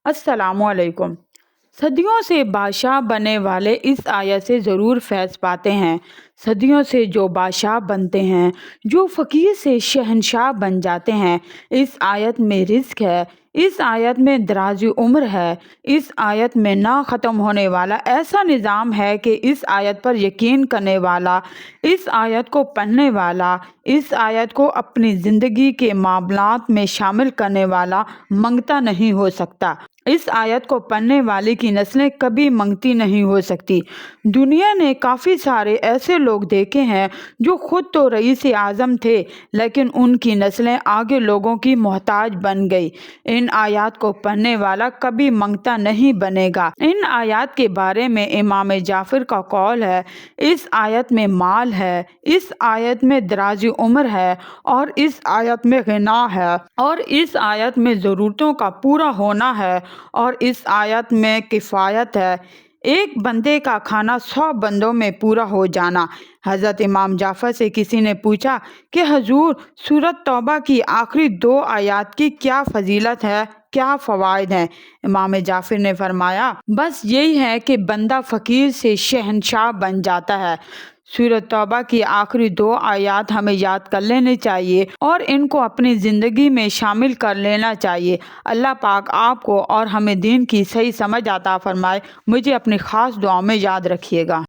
السلام علیکم۔ صدیوں سے بادشاہ بننے والے اس آیت سے ضرور فیض پاتے ہیں۔ صدیوں سے جو بادشاہ بنتے ہیں، جو فقیر سے شہنشاہ بن جاتے ہیں، اس آیت میں رزق ہے، اس آیت میں دراز عمر ہے، اس آیت میں نہ ختم ہونے والا ایسا نظام ہے کہ اس آیت پر یقین کرنے والا، اس آیت کو پڑھنے والا، اس آیت کو اپنی زندگی کے معاملات میں شامل کرنے والا منگتا نہیں ہو سکتا۔ اس آیت کو پڑھنے والے کی نسلیں کبھی منگتی نہیں ہو سکتی۔ دنیا نے کافی سارے ایسے لوگ دیکھے ہیں جو خود تو رئیس اعظم تھے، لیکن ان کی نسلیں آگے لوگوں کی محتاج بن گئی۔ ان آیات کو پڑھنے والا کبھی منگتا نہیں بنے گا۔ ان آیات کے بارے میں امام جعفر کا قول ہے، اس آیت میں مال ہے، اس آیت میں دراز عمر ہے، اور اس آیت میں غنا ہے، اور اس آیت میں ضرورتوں کا پورا ہونا ہے، اور اس آیت میں کفایت ہے، ایک بندے کا کھانا 100 بندوں میں پورا ہو جانا۔ حضرت امام جعفر سے کسی نے پوچھا کہ حضور، سورۃ توبہ کی آخری 2 آیات کی کیا فضیلت ہے، کیا فوائد ہیں؟ امام جعفر نے فرمایا، بس یہی ہے کہ بندہ فقیر سے شہنشاہ بن جاتا ہے۔ سورۃ توبہ کی آخری 2 آیات ہمیں یاد کر لینے چاہیے اور ان کو اپنی زندگی میں شامل کر لینا چاہیے۔ اللہ پاک آپ کو اور ہمیں دین کی صحیح سمجھ عطا فرمائے۔ مجھے اپنی خاص دعاؤں میں یاد رکھیے گا۔